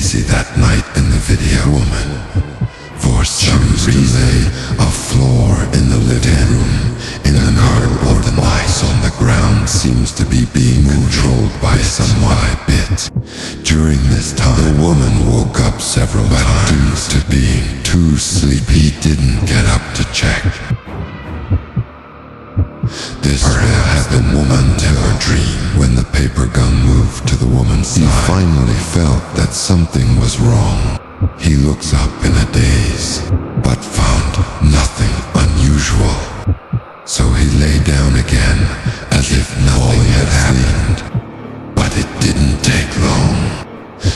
easy that night in the video. Woman forced to lay a floor in the living room. In the cardboard box on the ground seems to be being controlled by someone by bit. During this time, the woman woke up several times. Due to being too sleepy, he didn't get up to check. This happened until her dream when the paper gun moved to the woman's side. He finally felt that something was wrong. He looks up in a daze, but found nothing unusual. So he lay down again, as if nothing had happened. But it didn't take long.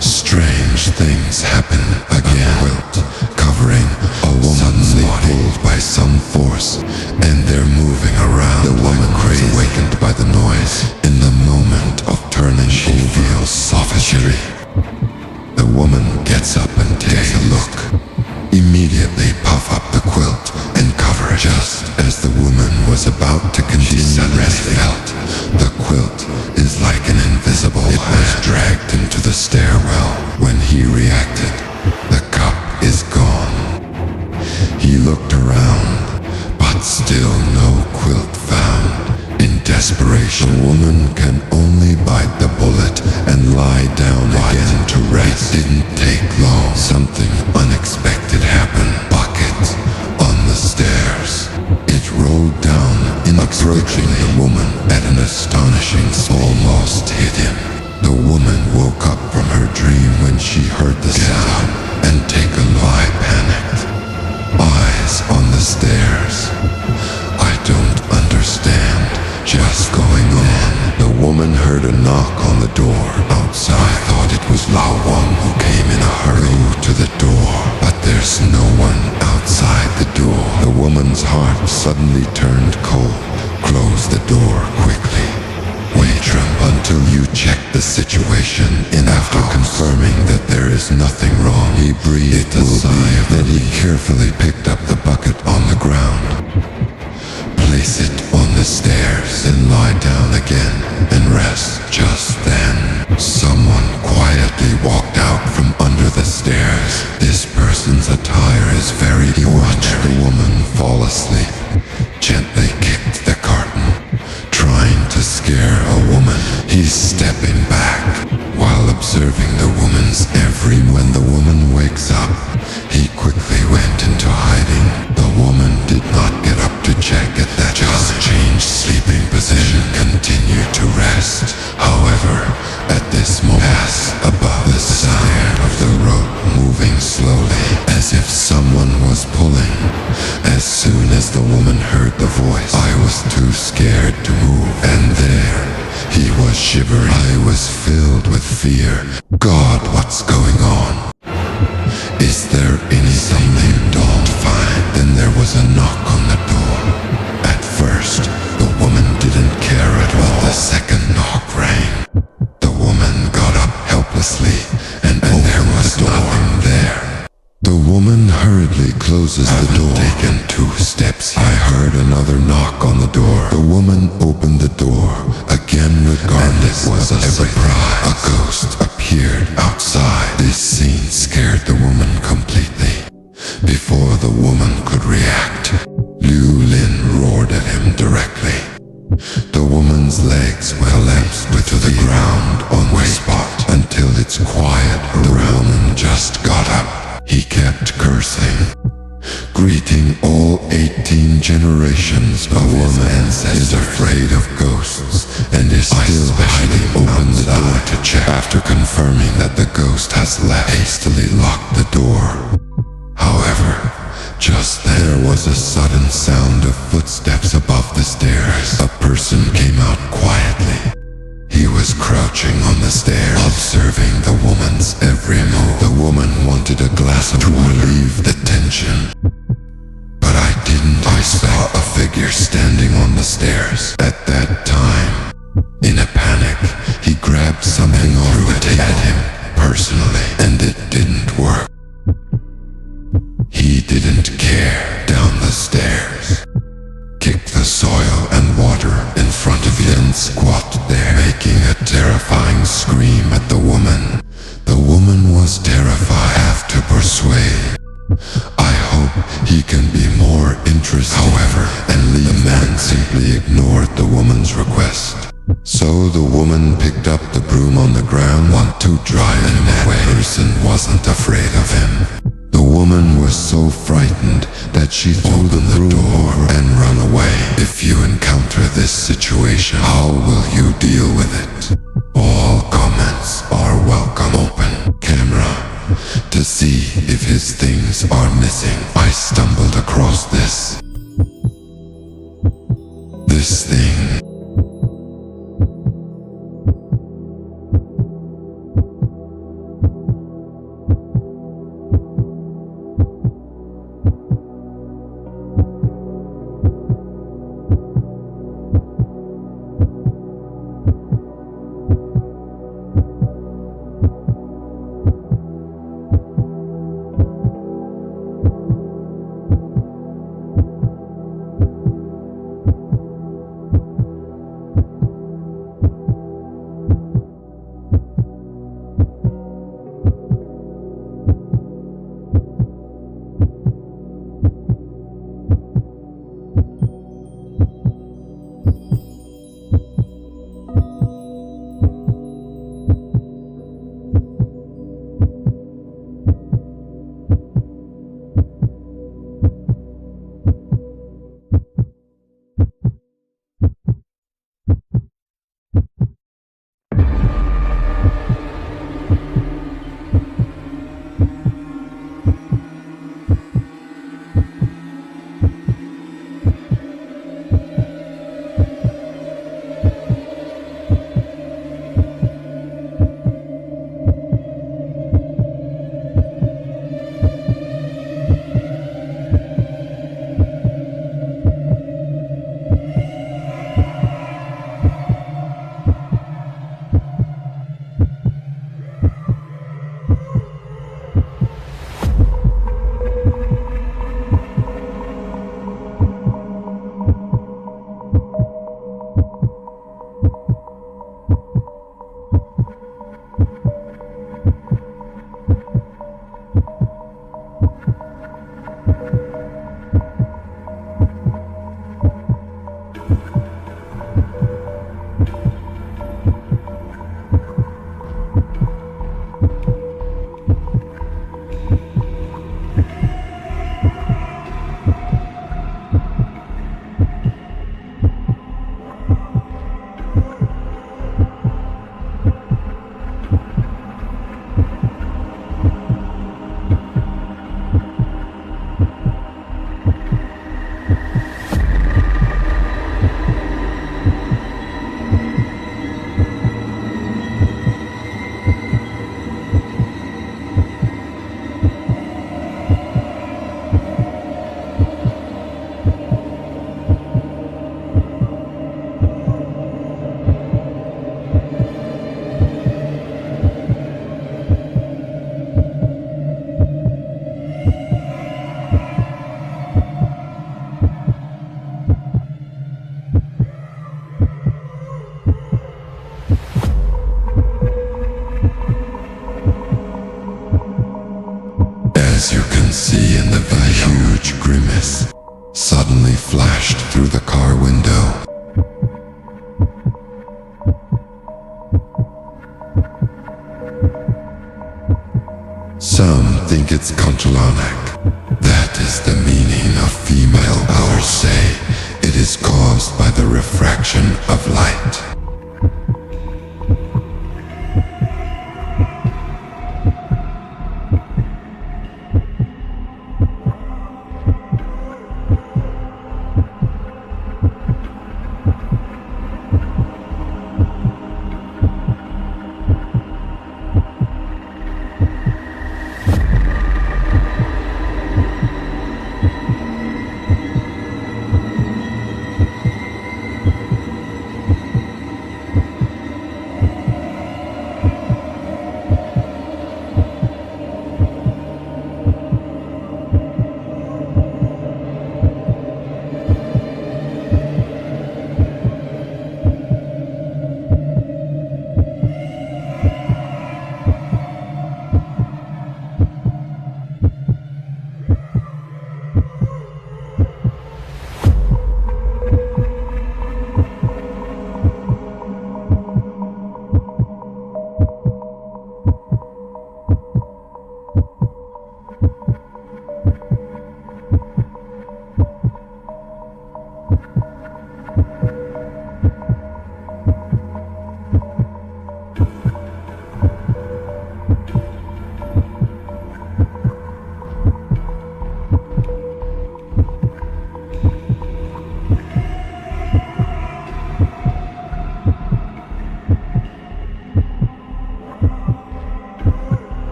Strange things happened again. A quilt covering a woman's body pulled by some force, and they're moving around. The woman is awakened by the noise. In the moment of turning, she feels suffocated. The woman gets up and takes a look. Immediately puff up the quilt and cover it. Just as the woman was about to continue, she suddenly felt the quilt is like an invisible hand. It was dragged into the stairwell. When he reacted, the cup is gone. He looked around, but still no quilt found. In desperation, the woman can only bite the bullet and lie down again to rest. It didn't take long. Something unexpected happened. Bucket on the stairs. It rolled down, approaching the woman at an astonishing speed. Almost hit him. The woman woke up from her dream when she heard the sound and take a lie. Panicked. Eyes on the stairs. I don't understand. Just going on. The woman heard a knock on the door outside. I thought it was Lao Wang who came in a hurry. Go to the door, but there's no one outside the door. The woman's heart suddenly turned cold. Close the door quickly. Wait until you check the situation. After confirming that there is nothing wrong, he breathed a sigh. Then he carefully picked up the bucket on the ground. Place it on the stairs, then lie down again and rest. Just then, someone quietly walked out from under the stairs. This person's attire is very ordinary. He watched the woman fall asleep, gently kicked the curtain, trying to scare a woman. He's stepping back while observing the woman's every move. When the woman wakes up, he quickly went into hiding. The woman did not get up to check at that. Just changed sleeping position, continued to rest. However, at this moment, above the sound of the rope moving slowly, as if someone was pulling. As soon as the woman heard the voice, I was too scared to move, and there he was shivering. I was filled with fear. God, what's going on? Is there anything you don't find? Then there was a knock on the door. At first, the woman didn't care at all. The second knock rang. The woman got up helplessly, and there was nothing there. The woman hurriedly closes the door. Taken 2 steps. I heard another knock on the door. The woman opened the door again, regardless. And it was a surprise. A ghost appeared outside. This scene scared the woman completely. Before the woman could react, Liu Lin roared at him directly. The woman's legs collapsed to the ground on the spot until it's quiet. The woman just got up. He kept cursing, greeting all 18 generations. A woman is afraid of ghosts and is still hiding. Opened the door to check. After confirming that the ghost has left, hastily locked the door. However, just then there was a sudden sound of footsteps above the stairs. A person came out quietly. He was crouching on the stairs, observing the woman's every move. The woman wanted a glass of water to relieve the tension, but I didn't. I saw a figure standing on the stairs. At that time, in a panic, he grabbed something off the table at him personally, and it didn't work. He didn't care. Down the stairs, kicked the soil and water in front of him, and squat there, making a terrifying scream at the woman. The woman was dead. He can be more interesting. However, the man simply ignored the woman's request. So the woman picked up the broom on the ground to drive him away. The person wasn't afraid of him. The woman was so frightened that she threw the door and run away. If you encounter this situation, how will you deal with it? All comments are welcome. Open camera to see if his things are missing. I stumbled across this thing.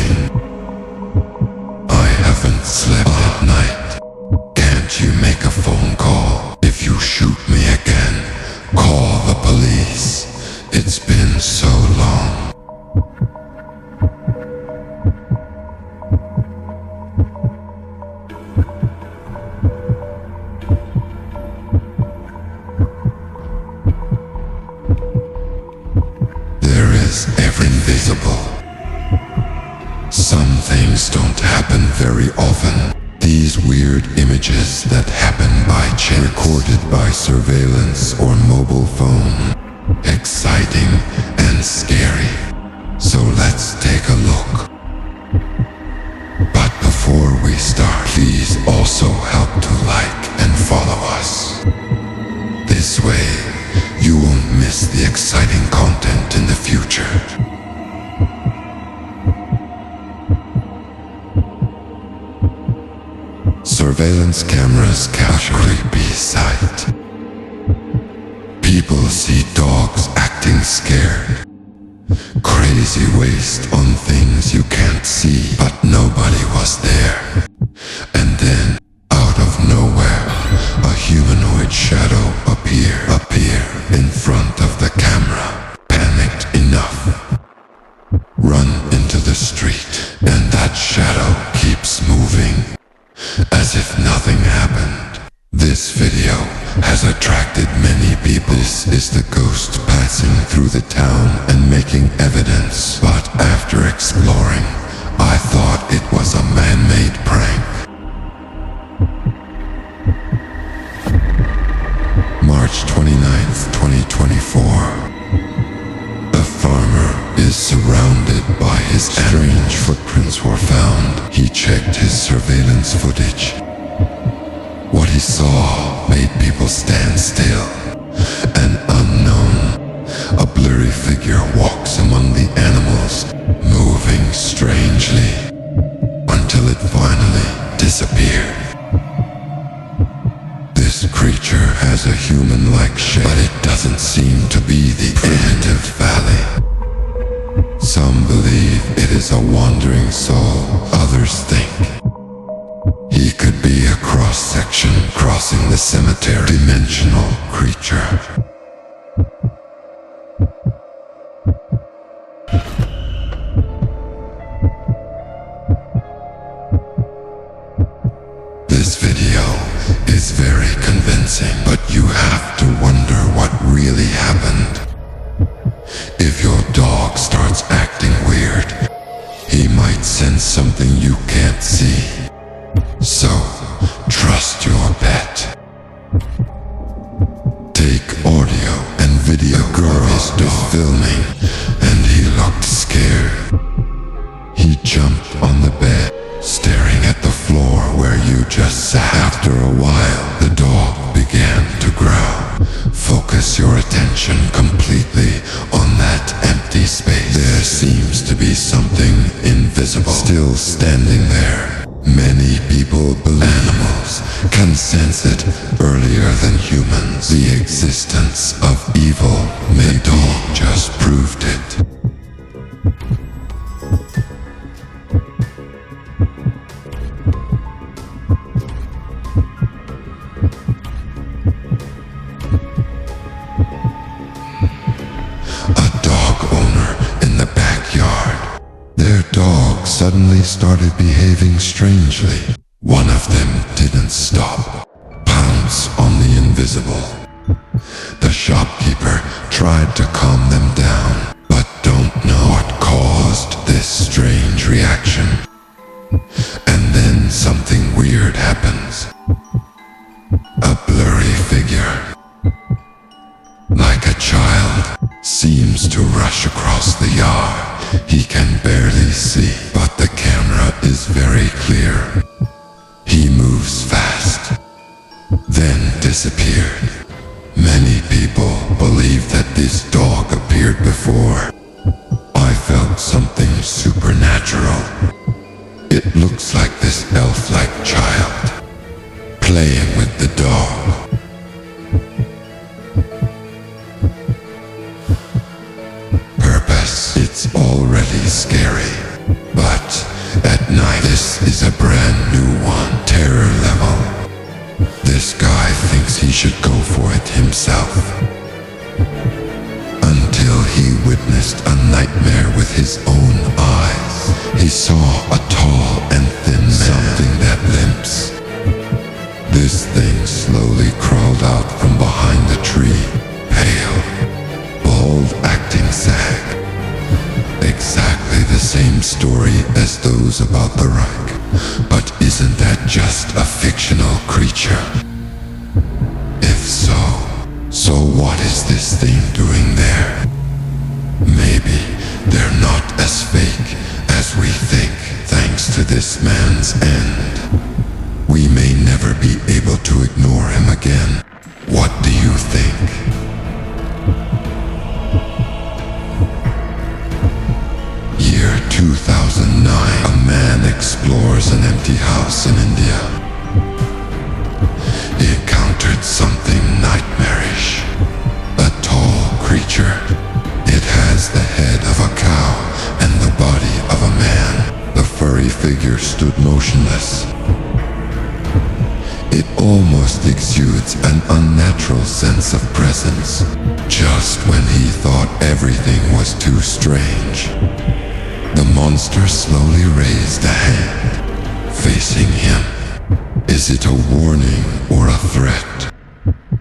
moving. I haven't slept at night. Can't you make a phone call? If you shoot me again, call the police. It's been so long. There is every invisible. Some things don't happen very often. These weird images that happen by chance, recorded by surveillance or mobile phone. Exciting and scary. So let's take a look. But before we start, please also help to like and follow us. This way, you won't miss the exciting content in the future. Surveillance cameras capture a creepy sight. People see dogs acting scared. Crazy waste on things you can't see, but nobody was there. And then, out of nowhere, a humanoid shadow appear in front of the camera. Panicked enough, run into the street, and that shadow keeps moving, as if nothing happened. This video has attracted many people. This is the ghost passing through the town and making evidence. But after exploring, I thought it was a man-made prank. March 29th, 2024. A farmer is surrounded by his animals. Strange footprints were found. He checked his surveillance footage. What he saw made people stand still. An unknown, a blurry figure walks among the animals, moving strangely, until it finally disappeared. This creature has a human-like shape, but it doesn't seem to be the primitive valley. Some believe it is a wandering soul. Others think he could be a cross-section crossing the cemetery. Dimensional creature. This video is very convincing, but you have to wonder what really happened. If your dog starts acting weird, he might sense something you can't see. So, trust your pet. Take audio and video. The girl is filming, and he looked scared. He jumped on the bed, staring at the floor where you just sat. After a while, the dog began to growl. Focus your attention completely on that empty space. There seems to be something invisible still standing there. Many people believe animals can sense it earlier than humans. The existence of evil, the dog just proved it. A dog owner in the backyard. Their dog suddenly started behaving strangely. One of them didn't stop. Pounce on the invisible. The shopkeeper tried to calm them down, but don't know what caused this strange reaction. And then something weird happens. A blurry figure, like a child, seems to rush across the yard. He can barely see, but the camera is very clear. He moves fast, then disappeared. Many people believe that this dog appeared before. I felt something supernatural. It looks like this elf-like child, playing with the dog. Purpose, it's already scary, but This is a brand new one, terror level. This guy thinks he should go for it himself. Until he witnessed a nightmare with his own eyes. He saw a tall and thin man, something that limps. This thing slowly crawled out from behind the tree, pale, bald, acting sad. Exactly the same story as those about the Reich. But isn't that just a fictional creature? If so what is this thing doing there? Maybe they're not as fake as we think, thanks to this man's end. We may never be able to ignore him again. What do you think? Year 2009, a man explores an empty house in India. He encountered something nightmarish. A tall creature. It has the head of a cow and the body of a man. The furry figure stood motionless. It almost exudes an unnatural sense of presence. Just when he thought everything was too strange, the monster slowly raised a hand, facing him. Is it a warning or a threat?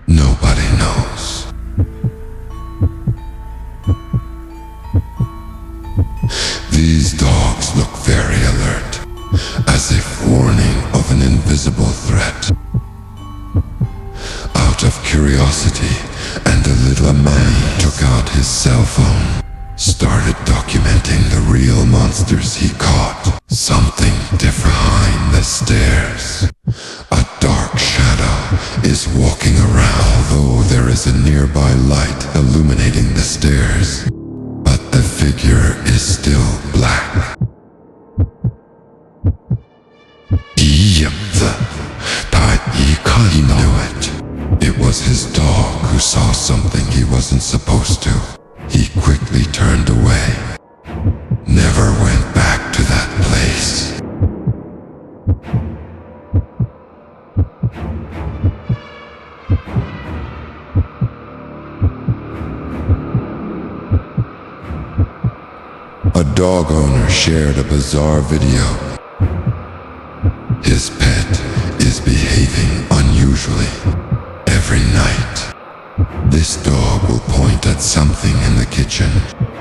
Nobody knows. These dogs look very alert, as if warning of an invisible threat. Out of curiosity and a little man took out his cell phone, started documenting the real monsters he caught. Something different behind the stairs. A dark shadow is walking around, although there is a nearby light illuminating the stairs. But the figure is still black. He knew it. It was his dog who saw something he wasn't supposed to. He quickly turned away. Never went back to that place. A dog owner shared a bizarre video. His pet is behaving unusually every night. This dog will point at something in the kitchen.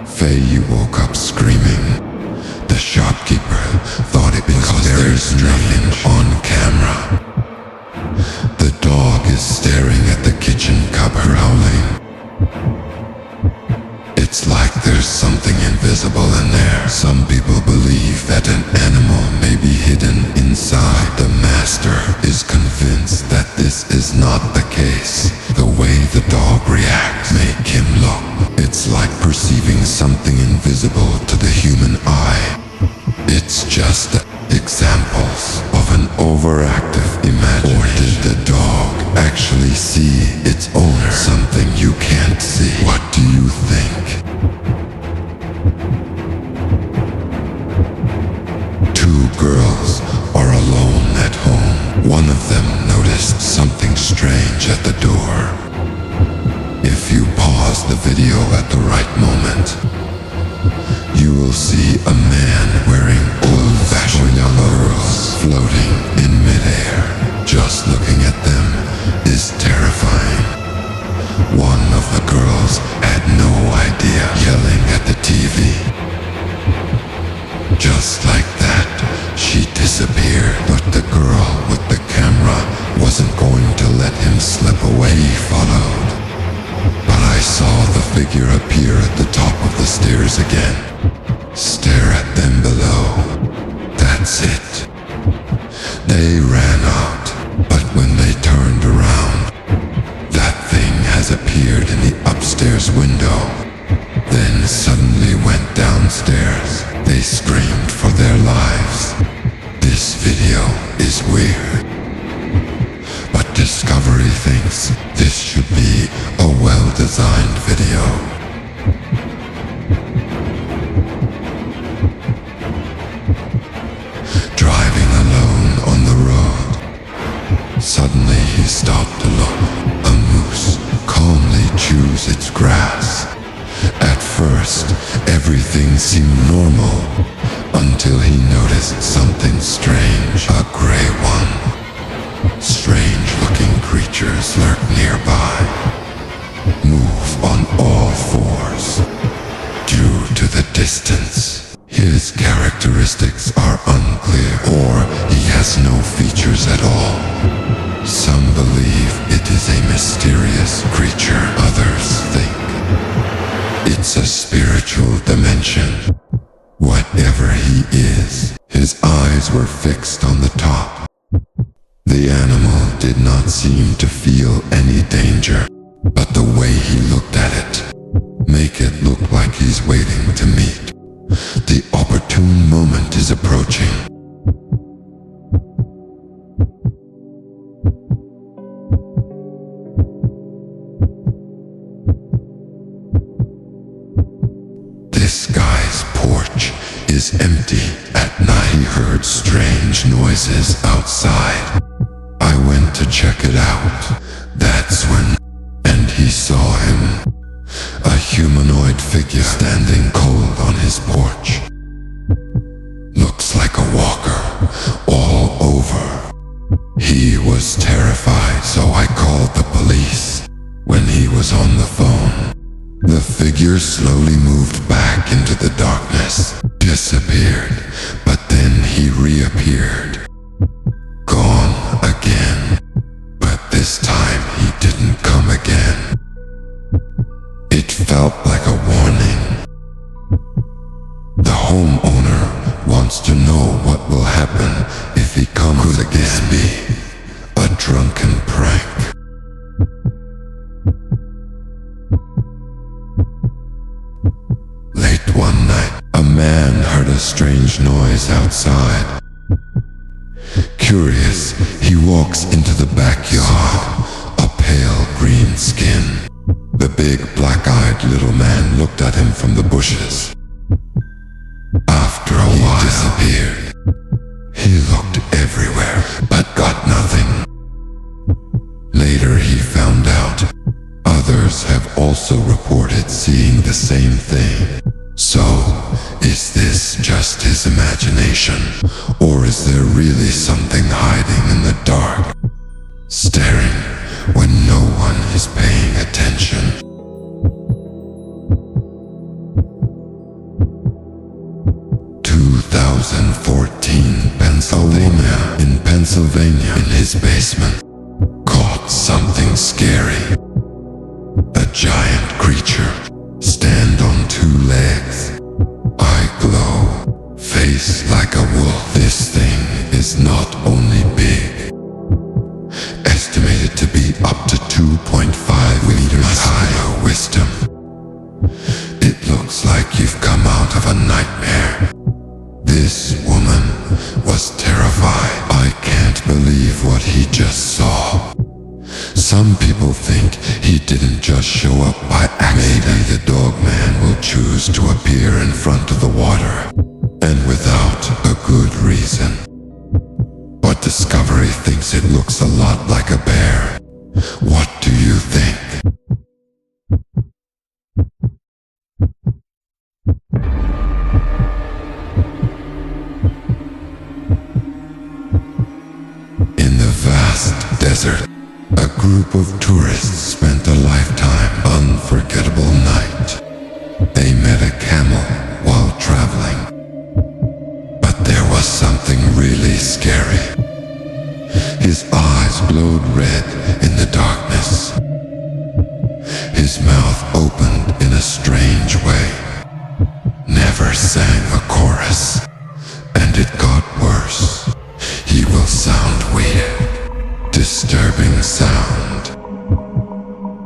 Faye woke up screaming. The shopkeeper thought it because there is nothing on camera. The dog is staring at the kitchen cupboard, howling. It's like there's something invisible in there. Some people believe that an animal may be hidden inside. The master is convinced that this is not the case. The way the dog reacts make him look. It's like perceiving something invisible to the human eye. It's just examples of an overactive imagination. Or did the dog actually see its owner? Something you can't see. What do you think? Two girls are alone at home. One of them noticed something strange at the door. If you pause the video at the right moment, you will see a man wearing old-fashioned clothes floating in midair. Just looking at them is terrifying. One of the girls had no idea, yelling at the TV. Just like that, she disappeared. But the girl with the camera wasn't going to let him slip away. He followed. But I saw the figure appear at the top of the stairs again. Stare at them below. That's it. They ran out, but when they turned around, that thing has appeared in the upstairs window. Then suddenly went downstairs. They screamed for their lives. This video is weird. But Discovery thinks this should be a well-designed video. Driving stopped to look. A moose calmly chews its grass. At first, everything seemed normal, until he noticed something strange. A gray one. Strange-looking creatures lurk nearby. Move on all fours. Due to the distance, his characteristics are unclear, or he has no features at all. Some believe it is a mysterious creature. Others think it's a spiritual dimension. Whatever he is, his eyes were fixed on the top. The animal did not seem to feel any danger, but the way he looked at it make it look like he's waiting to meet. The opportune moment is approaching. This guy's porch is empty. At night he heard strange noises outside. I went to check it out. That's when, and he saw him. A humanoid figure standing cold on his porch. Looks like a walker, all over. He was terrified, so I called the police. When he was on the phone, the figure slowly moved back into the darkness, disappeared, but then he reappeared. Gone again, but this time he didn't come again. It felt like a warning. The homeowner wants to know what will happen if he comes again. Could this be a drunken prank? Late one night, a man heard a strange noise outside. Curious, he walks into the backyard, a pale green skin. The big black-eyed little man looked at him from the bushes. After a while, he disappeared. He looked everywhere, but got nothing. Later he found out others have also reported seeing the same thing. So, is this just his imagination, or is there really something hiding in the dark, staring when no one is paying attention? In Pennsylvania, in his basement, caught something scary. A giant creature, stand on two legs, eye glow, face like a wolf. This thing is not only big, estimated to be up to 2.5 meters high. Wisdom. It looks like you've come out of a nightmare. This woman was terrified. I can't believe what he just saw. Some people think he didn't just show up by accident. Maybe the dog man will choose to appear in front of the water, and without a good reason. But Discovery thinks it looks a lot like a bear. What do you think? Desert. A group of tourists spent a lifetime unforgettable night. They met a camel while traveling. But there was something really scary. His eyes glowed red in the darkness. His mouth opened in a strange way. Never sang a chorus. And it got worse. He will sound weird. Disturbing sound.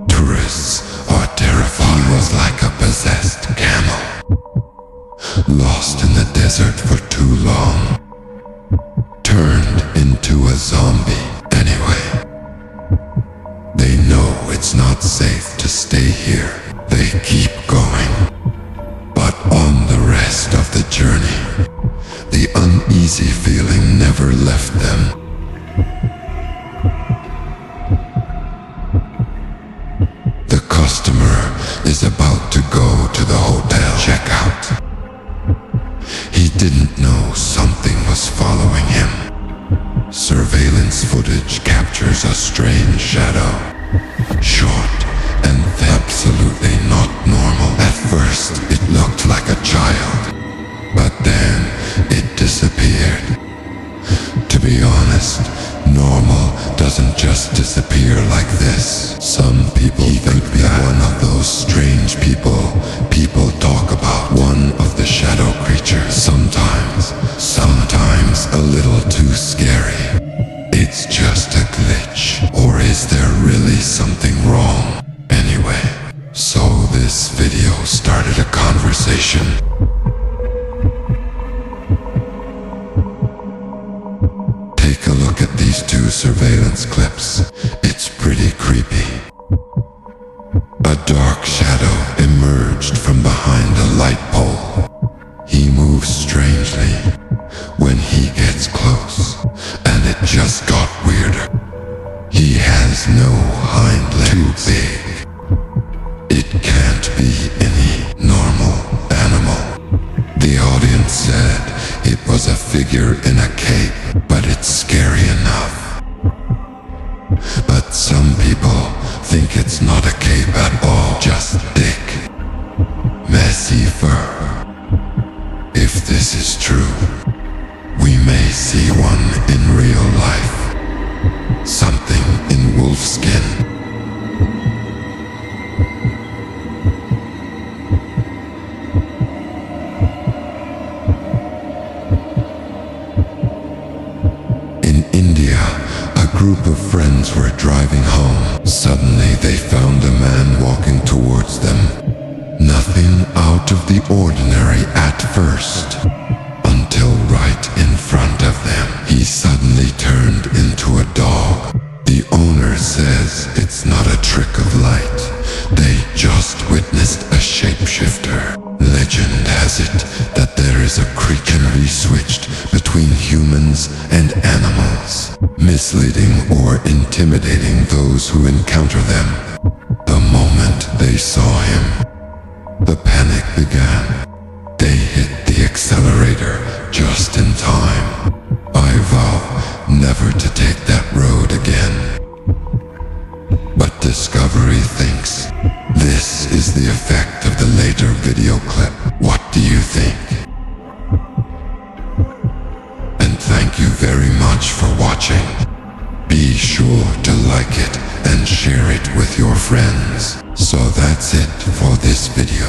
Tourists are terrified. He was like a possessed camel, lost in the desert for too long, turned into a zombie. Anyway, they know it's not safe to stay here. They keep going, but on the rest of the journey, the uneasy feeling never left them. footage captures a strange shadow. Short and absolutely not normal. At first, it looked like a child, but then it disappeared. To be honest, normal doesn't just disappear like this. Some people think that one of those strange people talk about, one of the shadow creatures. Sometimes a little too scary. It's just a glitch. Or is there really something wrong? Anyway, so this video started a conversation. Take a look at these two surveillance clips. It's pretty creepy. A dark shadow emerged from behind a light pole. He moves strangely when he gets close, and it just got weirder. He has no hind legs. Too big. It can't be any normal animal. The audience said it was a figure in a cape, but it's scary enough. But some people think it's not a cape at all, just thick, messy fur. If this is true, we may see one in real life. Something in wolf skin. In India, a group of friends were driving home. Suddenly they found a man walking towards them. Nothing out of the ordinary at first, until right in front of them, he suddenly turned into a dog. The owner says it's not a trick of light. They just witnessed a shapeshifter. Legend has it that there is a creature can be switched between humans and animals, misleading or intimidating those who encounter them. The moment they saw him, the panic began. They hit the accelerator just in time. I vow never to take that road again. But Discovery thinks this is the effect of the later video clip. What do you think? And thank you very much for watching. Be sure to like it and share it with your friends. So that's it for this video.